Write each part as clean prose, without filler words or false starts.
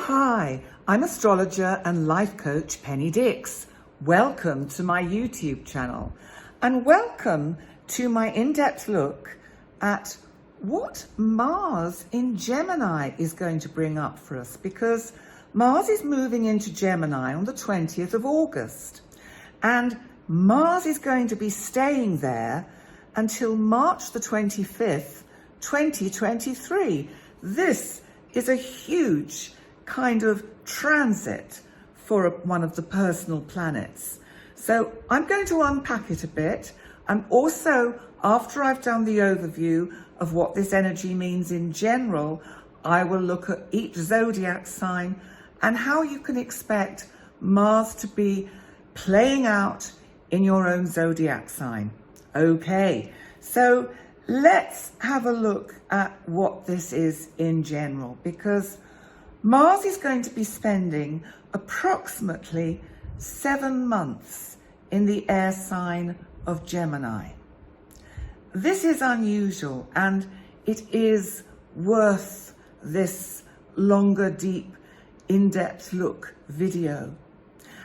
Hi, I'm astrologer and life coach Penny Dix. Welcome to my YouTube channel and welcome to my in-depth look at what Mars in Gemini is going to bring up for us, because Mars is moving into Gemini on the 20th of August and Mars is going to be staying there until March the 25th, 2023. This is a huge kind of transit for one of the personal planets. So I'm going to unpack it a bit. And also, after I've done the overview of what this energy means in general, I will look at each zodiac sign and how you can expect Mars to be playing out in your own zodiac sign. Okay, so let's have a look at what this is in general, because Mars is going to be spending approximately 7 months in the air sign of Gemini. This is unusual and it is worth this longer, deep, in-depth look video.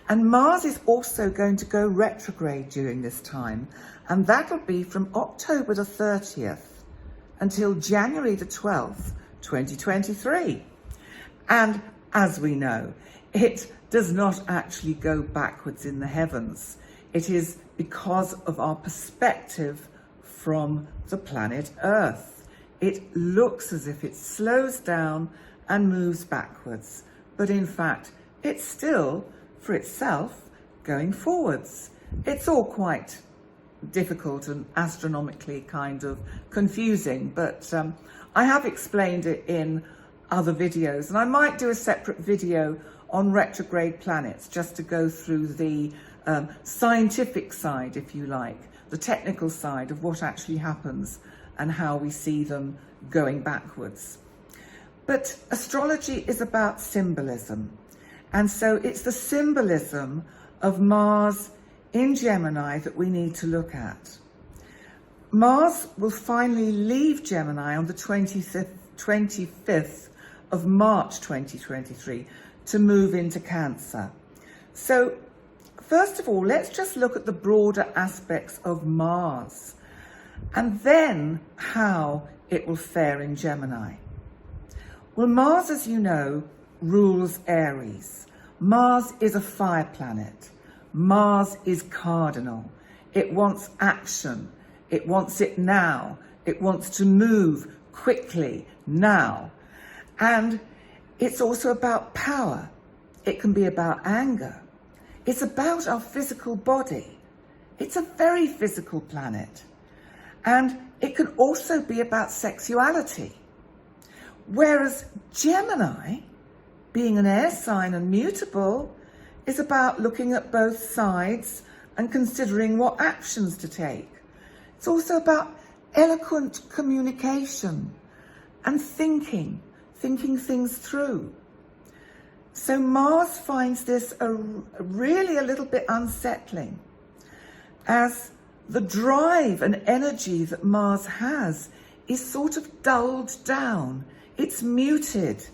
And Mars is also going to go retrograde during this time, and that'll be from October the 30th until January the 12th, 2023. And as we know, it does not actually go backwards in the heavens. It is because of our perspective from the planet Earth. It looks as if it slows down and moves backwards, but in fact, it's still, for itself, going forwards. It's all quite difficult and astronomically kind of confusing, but I have explained it in other videos, and I might do a separate video on retrograde planets just to go through the scientific side, if you like, the technical side of what actually happens and how we see them going backwards. But astrology is about symbolism, and so it's the symbolism of Mars in Gemini that we need to look at. Mars will finally leave Gemini on the 25th of March 2023 to move into Cancer. So first of all, let's just look at the broader aspects of Mars and then how it will fare in Gemini. Well, Mars, as you know, rules Aries. Mars is a fire planet. Mars is cardinal. It wants action. It wants it now. It wants to move quickly now. And it's also about power. It can be about anger. It's about our physical body. It's a very physical planet. And it can also be about sexuality. Whereas Gemini, being an air sign and mutable, is about looking at both sides and considering what actions to take. It's also about eloquent communication and thinking things through. So Mars finds this really a little bit unsettling, as the drive and energy that Mars has is sort of dulled down. It's muted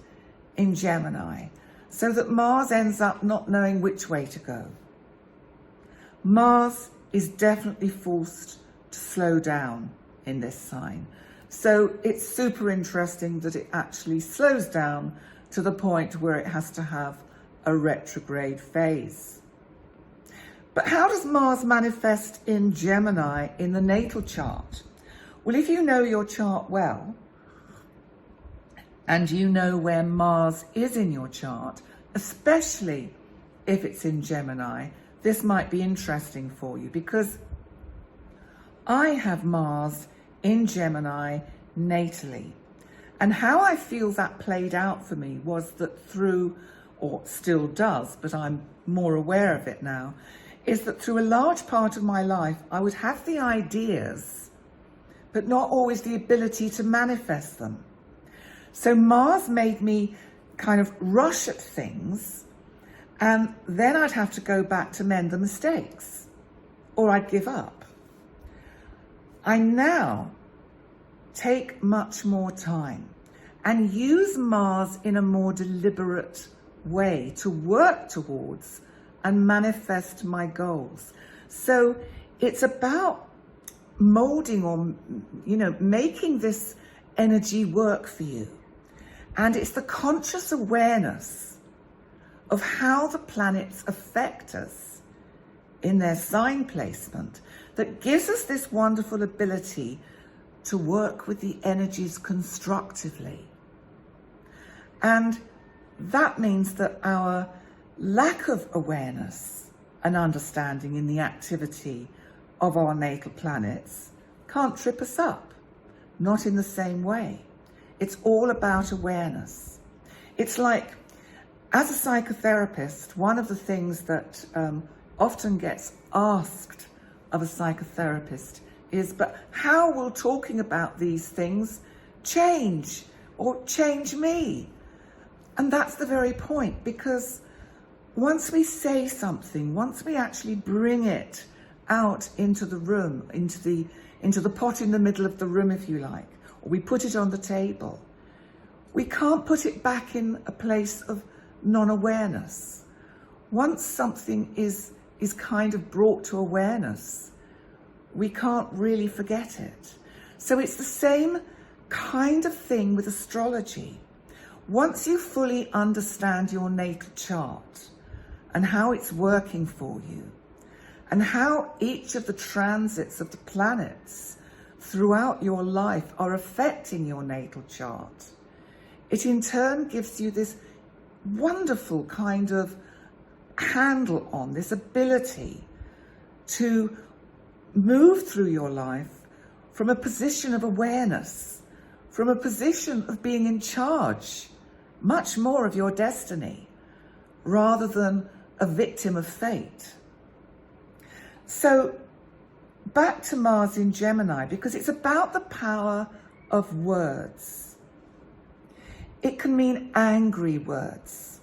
in Gemini, so that Mars ends up not knowing which way to go. Mars is definitely forced to slow down in this sign. So it's super interesting that it actually slows down to the point where it has to have a retrograde phase. But how does Mars manifest in Gemini in the natal chart? Well, if you know your chart well, and you know where Mars is in your chart, especially if it's in Gemini, this might be interesting for you, because I have Mars in Gemini natally. And how I feel that played out for me was that through, or still does, but I'm more aware of it now, is that through a large part of my life, I would have the ideas, but not always the ability to manifest them. So Mars made me kind of rush at things, and then I'd have to go back to mend the mistakes, or I'd give up. I now take much more time and use Mars in a more deliberate way to work towards and manifest my goals. So it's about molding or, making this energy work for you. And it's the conscious awareness of how the planets affect us in their sign placement that gives us this wonderful ability to work with the energies constructively. And that means that our lack of awareness and understanding in the activity of our natal planets can't trip us up, not in the same way. It's all about awareness. It's like, as a psychotherapist, one of the things that often gets asked of a psychotherapist is, but how will talking about these things change or change me? And that's the very point, because once we say something, once we actually bring it out into the room, into the pot in the middle of the room, if you like, or we put it on the table, we can't put it back in a place of non-awareness. Once something is kind of brought to awareness, we can't really forget it. So it's the same kind of thing with astrology. Once you fully understand your natal chart and how it's working for you, and how each of the transits of the planets throughout your life are affecting your natal chart, it in turn gives you this wonderful kind of handle on, this ability to move through your life from a position of awareness, from a position of being in charge, much more of your destiny, rather than a victim of fate. So back to Mars in Gemini, because it's about the power of words. It can mean angry words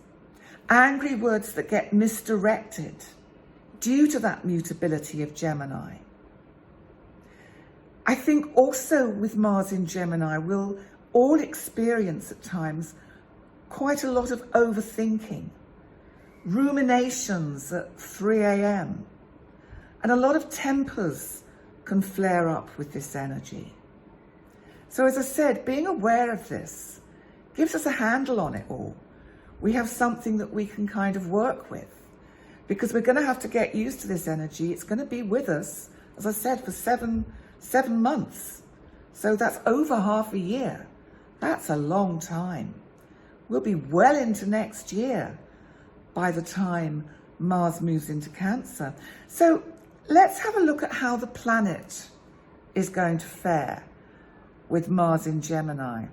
that get misdirected due to that mutability of Gemini. I think also with Mars in Gemini, we'll all experience at times quite a lot of overthinking, ruminations at 3 a.m. And a lot of tempers can flare up with this energy. So as I said, being aware of this gives us a handle on it all. We have something that we can kind of work with, because we're going to have to get used to this energy. It's going to be with us, as I said, for seven months. So that's over half a year. That's a long time. We'll be well into next year by the time Mars moves into Cancer. So let's have a look at how the planet is going to fare with Mars in Gemini.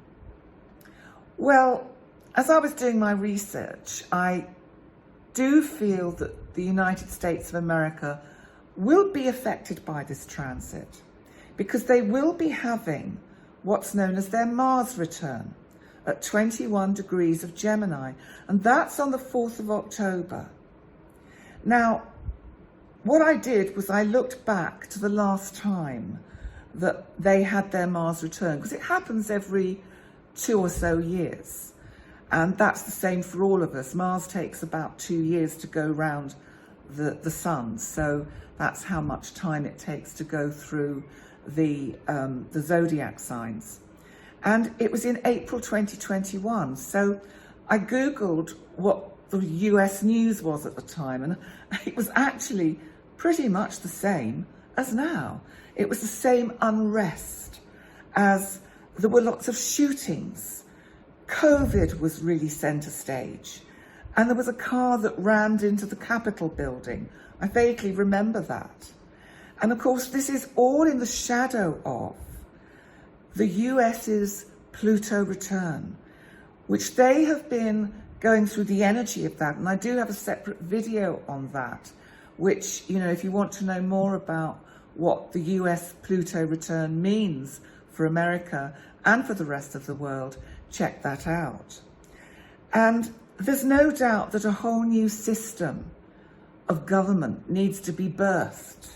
Well, as I was doing my research, I do feel that the United States of America will be affected by this transit, because they will be having what's known as their Mars return at 21 degrees of Gemini, and that's on the 4th of October. Now, what I did was I looked back to the last time that they had their Mars return, because it happens every 2 or so years. And that's the same for all of us. Mars takes about 2 years to go round the sun. So that's how much time it takes to go through the zodiac signs. And it was in April 2021. So I Googled what the US news was at the time, and it was actually pretty much the same as now. It was the same unrest, as there were lots of shootings. COVID was really centre stage, and there was a car that rammed into the Capitol building. I vaguely remember that. And of course, this is all in the shadow of the US's Pluto return, which they have been going through the energy of that. And I do have a separate video on that, which, if you want to know more about what the US Pluto return means for America and for the rest of the world, check that out. And there's no doubt that a whole new system of government needs to be birthed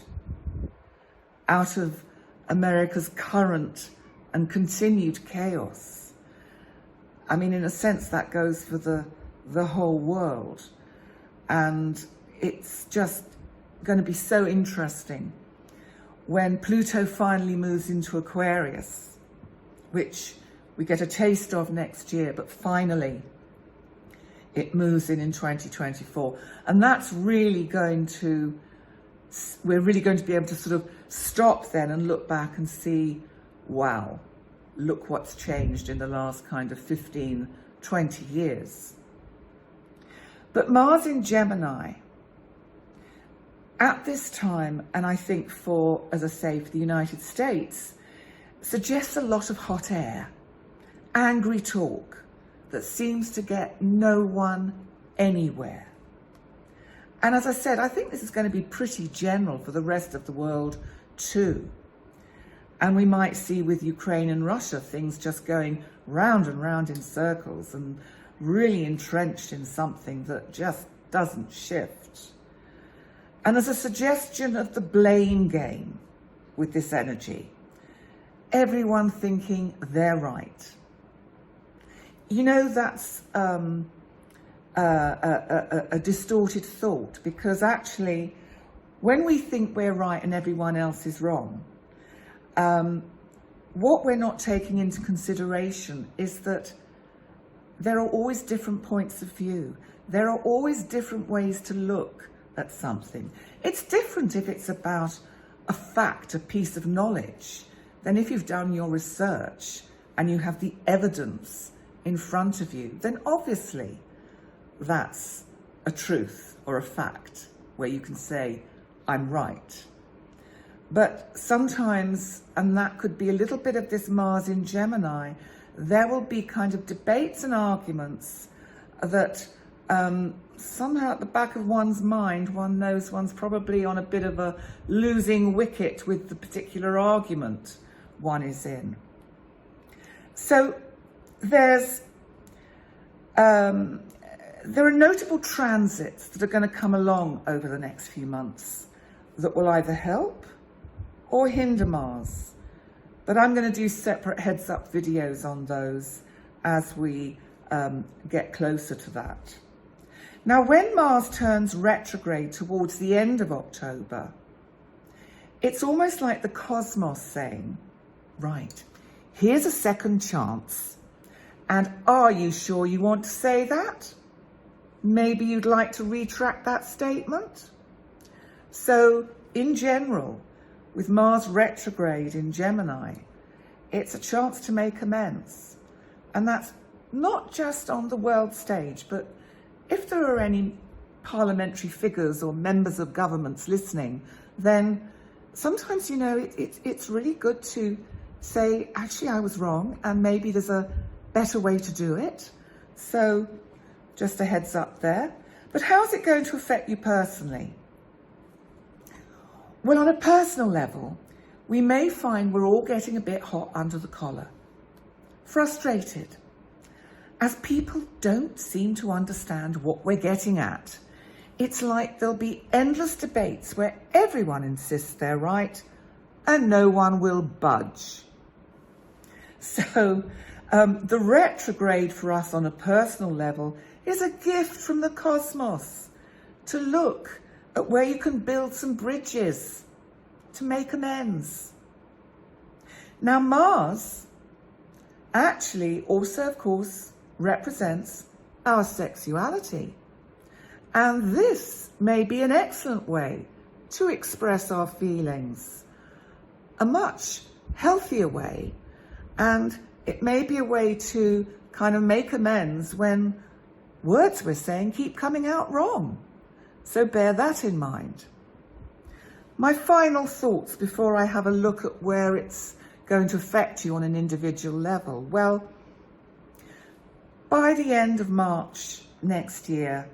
out of America's current and continued chaos. I mean, in a sense, that goes for the whole world. And it's just going to be so interesting when Pluto finally moves into Aquarius, which we get a taste of next year, but finally it moves in 2024. And that's really going to, we're really going to be able to sort of stop then and look back and see, wow, look what's changed in the last kind of 15, 20 years. But Mars in Gemini, at this time, and I think for, as I say, for the United States, suggests a lot of hot air, angry talk that seems to get no one anywhere. And as I said, I think this is going to be pretty general for the rest of the world too. And we might see with Ukraine and Russia things just going round and round in circles and really entrenched in something that just doesn't shift. And there's a suggestion of the blame game with this energy. Everyone thinking they're right. You know, that's a distorted thought, because actually when we think we're right and everyone else is wrong, what we're not taking into consideration is that there are always different points of view. There are always different ways to look at something. It's different if it's about a fact, a piece of knowledge, than if you've done your research and you have the evidence in front of you. Then obviously that's a truth or a fact where you can say, I'm right. But sometimes, and that could be a little bit of this Mars in Gemini, there will be kind of debates and arguments that somehow at the back of one's mind, one knows one's probably on a bit of a losing wicket with the particular argument one is in. So there are notable transits that are going to come along over the next few months that will either help or hinder Mars. But I'm going to do separate heads-up videos on those as we get closer to that. Now, when Mars turns retrograde towards the end of October, it's almost like the cosmos saying, right, here's a second chance. And are you sure you want to say that? Maybe you'd like to retract that statement? So, in general, with Mars retrograde in Gemini, it's a chance to make amends. And that's not just on the world stage, but if there are any parliamentary figures or members of governments listening, then sometimes, you know, it's really good to say, actually, I was wrong, and maybe there's a better way to do it. So just a heads up there. But how's it going to affect you personally? Well, on a personal level, we may find we're all getting a bit hot under the collar, frustrated, as people don't seem to understand what we're getting at. It's like there'll be endless debates where everyone insists they're right and no one will budge. So the retrograde for us on a personal level is a gift from the cosmos to look at where you can build some bridges to make amends. Now, Mars actually also, of course, represents our sexuality. And this may be an excellent way to express our feelings, a much healthier way. And it may be a way to kind of make amends when words we're saying keep coming out wrong. So bear that in mind. My final thoughts before I have a look at where it's going to affect you on an individual level. Well, by the end of March next year,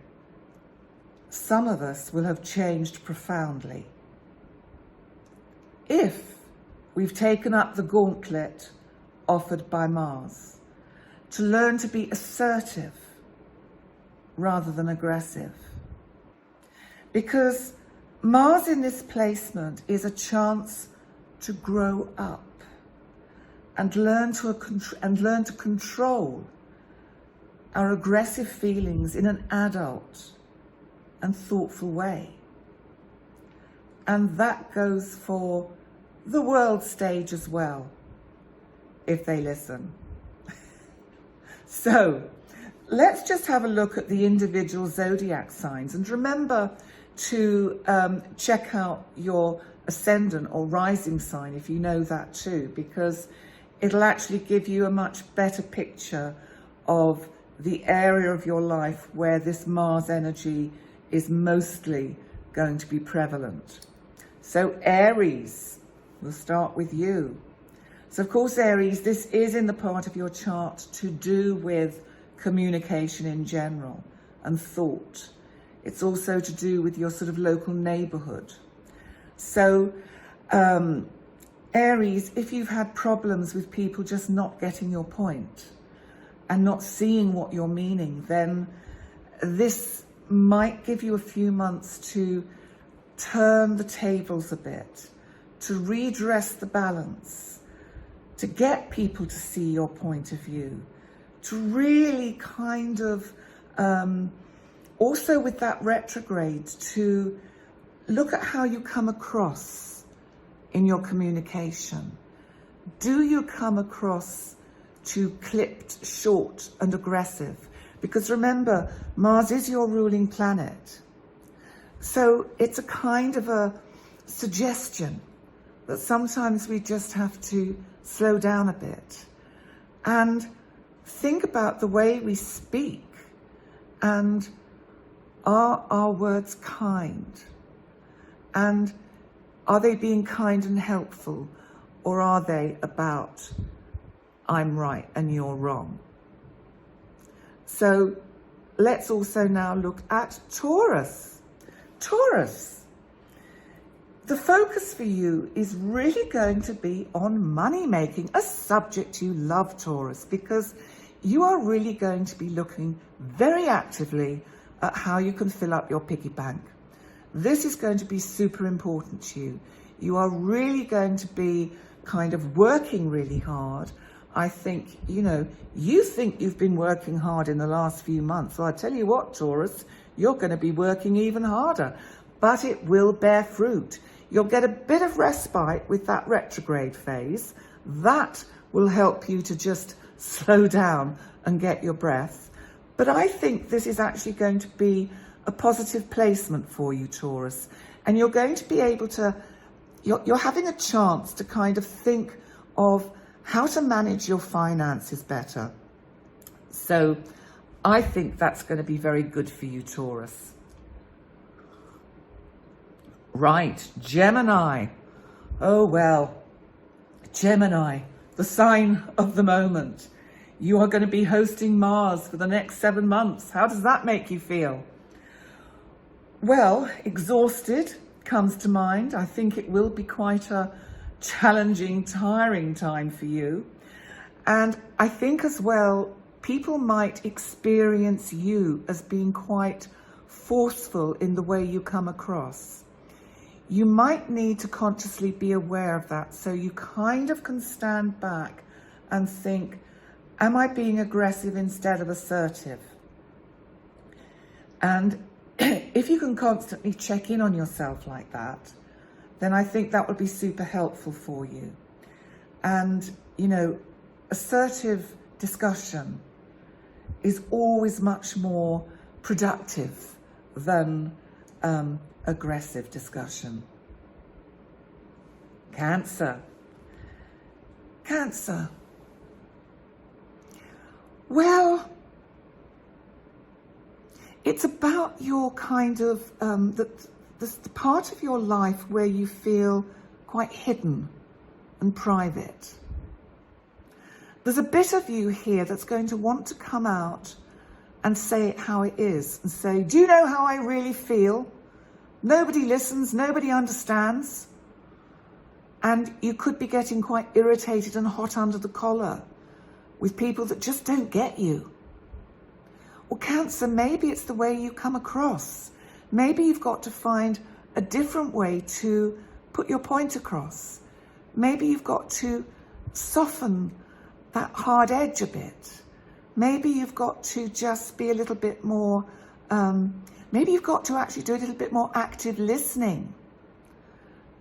some of us will have changed profoundly. If we've taken up the gauntlet offered by Mars to learn to be assertive rather than aggressive. Because Mars in this placement is a chance to grow up and learn to control our aggressive feelings in an adult and thoughtful way. And that goes for the world stage as well, if they listen. So let's just have a look at the individual zodiac signs, and remember to check out your ascendant or rising sign if you know that too, because it'll actually give you a much better picture of the area of your life where this Mars energy is mostly going to be prevalent. So Aries, we'll start with you. So of course, Aries, this is in the part of your chart to do with communication in general and thought. It's also to do with your sort of local neighborhood. So Aries, if you've had problems with people just not getting your point and not seeing what you're meaning, then this might give you a few months to turn the tables a bit, to redress the balance, to get people to see your point of view, to really kind of, also with that retrograde, to look at how you come across in your communication. Do you come across too clipped, short and aggressive? Because remember, Mars is your ruling planet. So it's a kind of a suggestion that sometimes we just have to slow down a bit and think about the way we speak, and are our words kind? And are they being kind and helpful, or are they about I'm right and you're wrong? So let's also now look at Taurus. Taurus, the focus for you is really going to be on money making, a subject you love, Taurus, because you are really going to be looking very actively at how you can fill up your piggy bank. This is going to be super important to you. You are really going to be kind of working really hard. I think, you think you've been working hard in the last few months. Well, I tell you what, Taurus, you're going to be working even harder, but it will bear fruit. You'll get a bit of respite with that retrograde phase. That will help you to just slow down and get your breath. But I think this is actually going to be a positive placement for you, Taurus. And you're going to be able to, you're having a chance to kind of think of how to manage your finances better. So I think that's going to be very good for you, Taurus. Right, Gemini. Oh, well, Gemini, the sign of the moment. You are going to be hosting Mars for the next 7 months. How does that make you feel? Well, exhausted comes to mind. I think it will be quite a challenging, tiring time for you. And I think as well, people might experience you as being quite forceful in the way you come across. You might need to consciously be aware of that, so you kind of can stand back and think, am I being aggressive instead of assertive? And if you can constantly check in on yourself like that, then I think that would be super helpful for you. And, assertive discussion is always much more productive than aggressive discussion. Cancer. Well, it's about your kind of, the part of your life where you feel quite hidden and private. There's a bit of you here that's going to want to come out and say it how it is and say, do you know how I really feel? Nobody listens, nobody understands. And you could be getting quite irritated and hot under the collar with people that just don't get you. Or Cancer, maybe it's the way you come across. Maybe you've got to find a different way to put your point across. Maybe you've got to soften that hard edge a bit. Maybe you've got to just be a little bit more, maybe you've got to actually do a little bit more active listening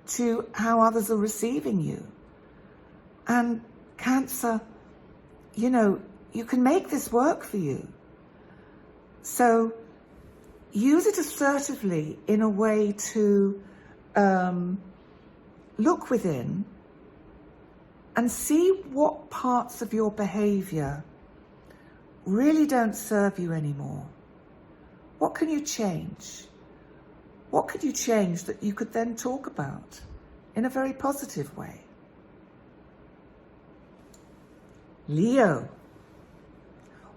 to how others are receiving you. And Cancer, you know, you can make this work for you. So use it assertively in a way to look within and see what parts of your behavior really don't serve you anymore. What can you change? What could you change that you could then talk about in a very positive way? Leo.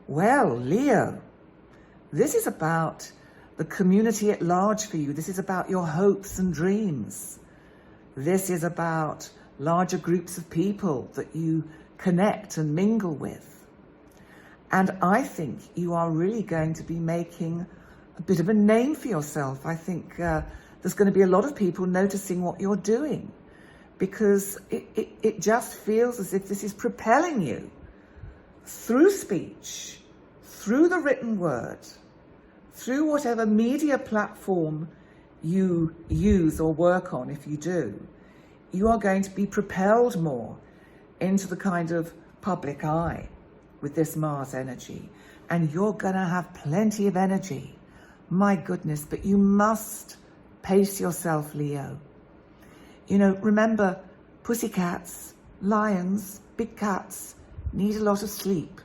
Well, Leo, this is about the community at large for you. This is about your hopes and dreams. This is about larger groups of people that you connect and mingle with. And I think you are really going to be making a bit of a name for yourself. I think there's going to be a lot of people noticing what you're doing, because it just feels as if this is propelling you through speech, through the written word, through whatever media platform you use or work on. If you do, you are going to be propelled more into the kind of public eye with this Mars energy, and you're going to have plenty of energy. My goodness, but you must pace yourself, Leo. You know, remember, pussycats, lions, big cats need a lot of sleep,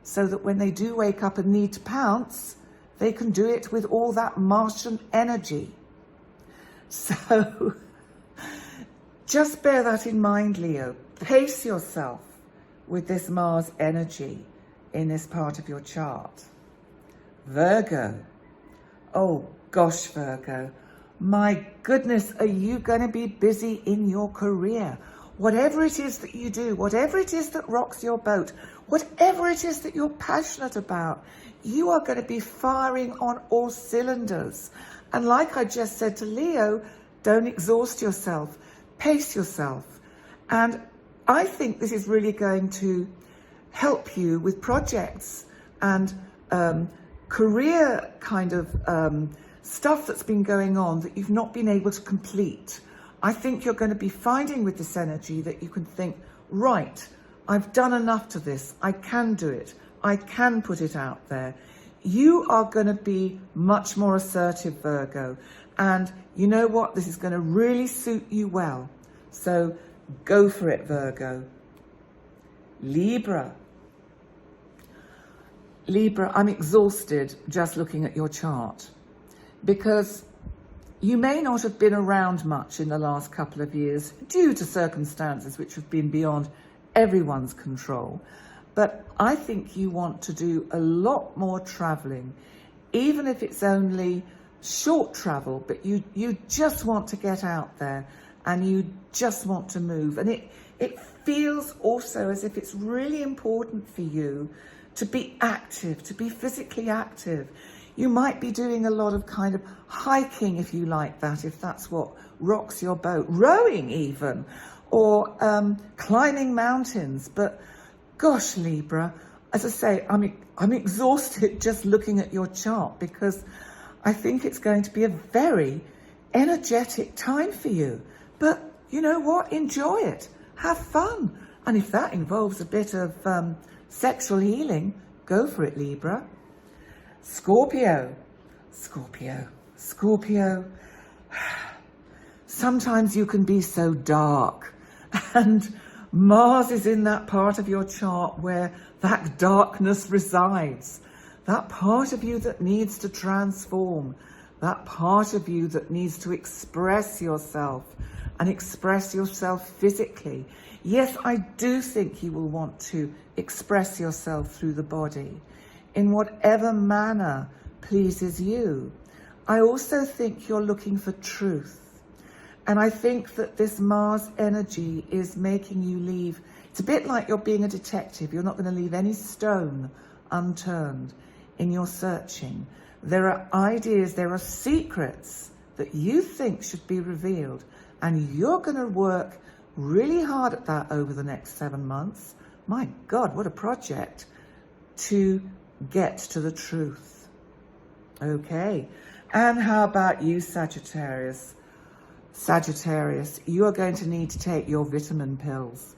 so that when they do wake up and need to pounce, they can do it with all that Martian energy. So just bear that in mind, Leo. Pace yourself with this Mars energy in this part of your chart. Virgo. Oh gosh, Virgo. My goodness, are you going to be busy in your career? Whatever it is that you do, whatever it is that rocks your boat, whatever it is that you're passionate about, you are going to be firing on all cylinders. And like I just said to Leo, don't exhaust yourself, pace yourself. And I think this is really going to help you with projects and career kind of stuff that's been going on that you've not been able to complete. I think you're going to be finding with this energy that you can think, right, I've done enough to this. I can do it. I can put it out there. You are going to be much more assertive, Virgo. And you know what? This is going to really suit you well. So go for it, Virgo. Libra. Libra, I'm exhausted just looking at your chart, because you may not have been around much in the last couple of years due to circumstances which have been beyond everyone's control. But I think you want to do a lot more traveling, even if it's only short travel, but you just want to get out there and you just want to move. And it feels also as if it's really important for you to be active, to be physically active. You might be doing a lot of kind of hiking, if you like that, if that's what rocks your boat, rowing even, or climbing mountains. But gosh, Libra, as I say, I'm exhausted just looking at your chart, because I think it's going to be a very energetic time for you. But you know what? Enjoy it. Have fun. And if that involves a bit of sexual healing, go for it, Libra. Scorpio. Scorpio. Scorpio. Sometimes you can be so dark, and Mars is in that part of your chart where that darkness resides. That part of you that needs to transform. That part of you that needs to express yourself, and express yourself physically. Yes, I do think you will want to express yourself through the body in whatever manner pleases you. I also think you're looking for truth. And I think that this Mars energy is making you leave. It's a bit like you're being a detective. You're not going to leave any stone unturned in your searching. There are ideas, there are secrets that you think should be revealed. And you're going to work really hard at that over the next 7 months. My God, what a project. to get to the truth. Okay, and how about you, Sagittarius? Sagittarius, you are going to need to take your vitamin pills.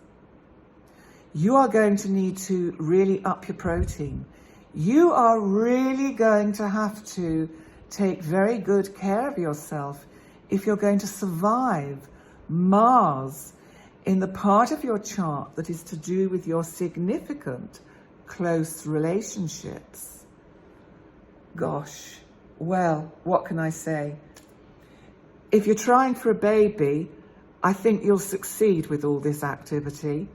You are going to need to really up your protein. You are really going to have to take very good care of yourself if you're going to survive Mars in the part of your chart that is to do with your significant close relationships. Gosh, well, what can I say? If you're trying for a baby, I think you'll succeed with all this activity.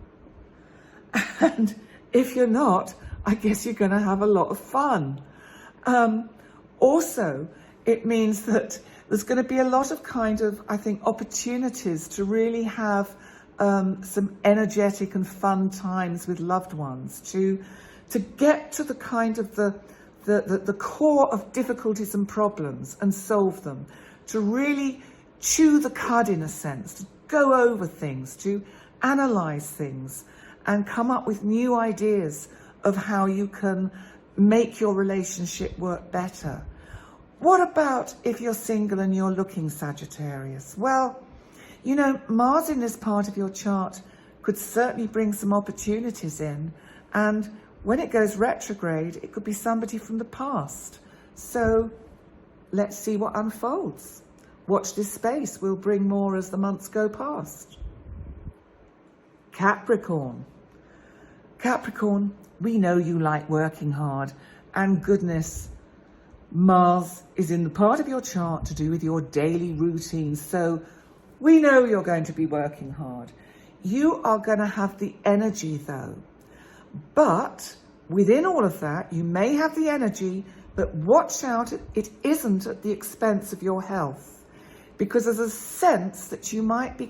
And if you're not, I guess you're going to have a lot of fun. Also, it means that there's going to be a lot of I think, opportunities to really have some energetic and fun times with loved ones, to get to the the core of difficulties and problems and solve them, to really chew the cud in a sense, to go over things, to analyze things and come up with new ideas of how you can make your relationship work better. What about if you're single and you're looking, Sagittarius? Well, you know, Mars in this part of your chart could certainly bring some opportunities in, and when it goes retrograde, it could be somebody from the past. So let's see what unfolds. Watch this space. We'll bring more as the months go past. Capricorn. Capricorn, we know you like working hard, and goodness, Mars is in the part of your chart to do with your daily routine. So we know you're going to be working hard. You are going to have the energy though. But within all of that, you may have the energy, but watch out, it isn't at the expense of your health, because there's a sense that you might be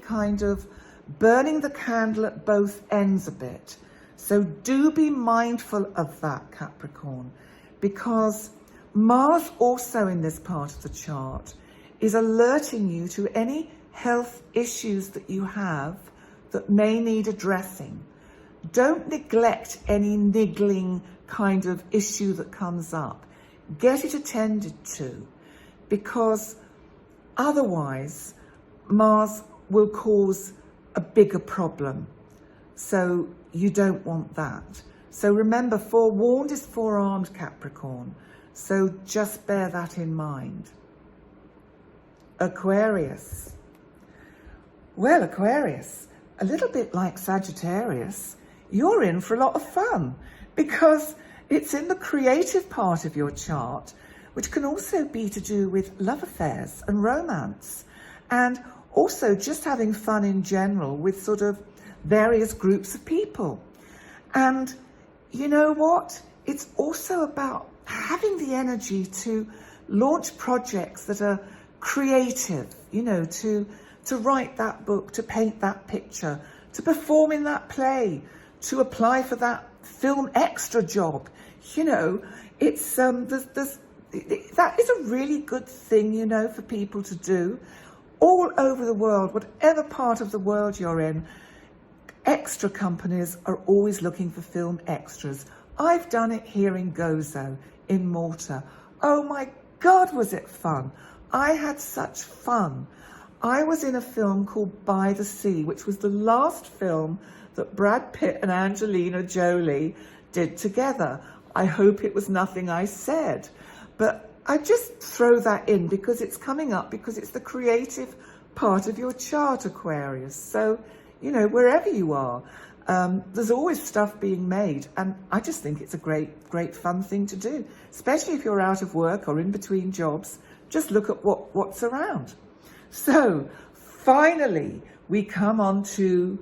burning the candle at both ends a bit. So do be mindful of that, Capricorn, because Mars also in this part of the chart is alerting you to any health issues that you have that may need addressing. Don't neglect any niggling issue that comes up. Get it attended to, because otherwise Mars will cause a bigger problem. So you don't want that. So remember, forewarned is forearmed, Capricorn. So just bear that in mind. Aquarius. Well, Aquarius, a little bit like Sagittarius, you're in for a lot of fun, because it's in the creative part of your chart, which can also be to do with love affairs and romance, and also just having fun in general with various groups of people. And you know what? It's also about having the energy to launch projects that are creative, to write that book, to paint that picture, to perform in that play, to apply for that film extra job. It's that is a really good thing, for people to do all over the world, whatever part of the world you're in. Extra companies are always looking for film extras. I've done it here in Gozo, in Malta. Oh my God, was it fun? I had such fun. I was in a film called By the Sea, which was the last film that Brad Pitt and Angelina Jolie did together. I hope it was nothing I said, but I just throw that in because it's coming up, because it's the creative part of your chart, Aquarius. So, wherever you are, there's always stuff being made, and I just think it's a great fun thing to do, especially if you're out of work or in between jobs. Just look at what's around. So finally, we come on to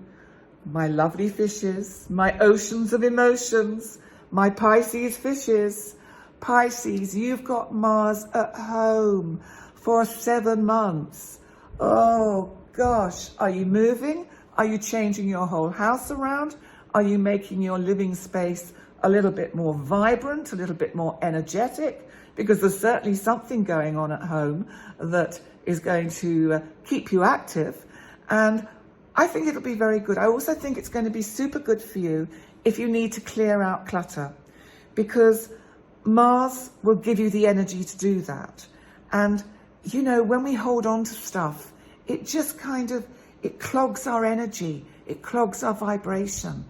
my lovely fishes, my oceans of emotions, my Pisces fishes. Pisces, you've got Mars at home for 7 months. Oh gosh, are you moving? Are you changing your whole house around? Are you making your living space a little bit more vibrant, a little bit more energetic? Because there's certainly something going on at home that is going to keep you active. And I think it'll be very good. I also think it's going to be super good for you if you need to clear out clutter. because Mars will give you the energy to do that. And, you know, when we hold on to stuff, it just kind of, it clogs our energy, it clogs our vibration.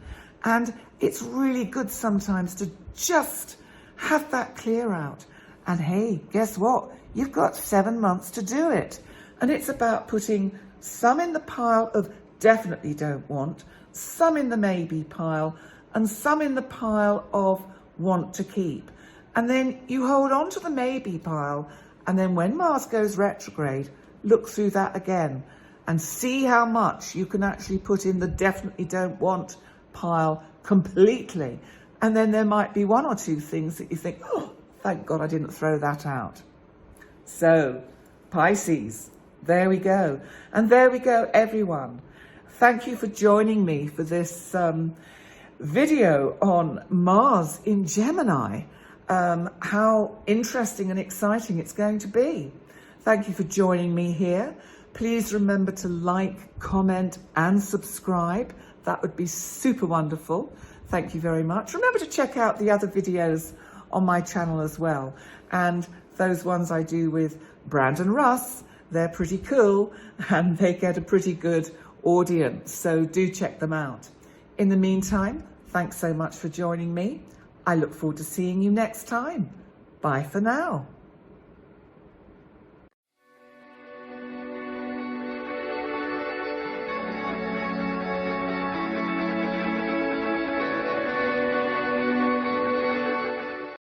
And it's really good sometimes to just have that clear out. And hey, guess what? You've got 7 months to do it. And it's about putting some in the pile of definitely don't want, some in the maybe pile, and some in the pile of want to keep. And then you hold on to the maybe pile, and then when Mars goes retrograde, look through that again and see how much you can actually put in the definitely don't want pile completely. And then there might be 1 or 2 things that you think, oh, thank God I didn't throw that out. So, Pisces, there we go. And there we go, everyone. Thank you for joining me for this video on Mars in Gemini. How interesting and exciting it's going to be. Thank you for joining me here. Please remember to like, comment and subscribe. That would be super wonderful. Thank you very much. Remember to check out the other videos on my channel as well. And those ones I do with Brandon Russ, they're pretty cool and they get a pretty good audience. So do check them out. In the meantime, thanks so much for joining me. I look forward to seeing you next time. Bye for now.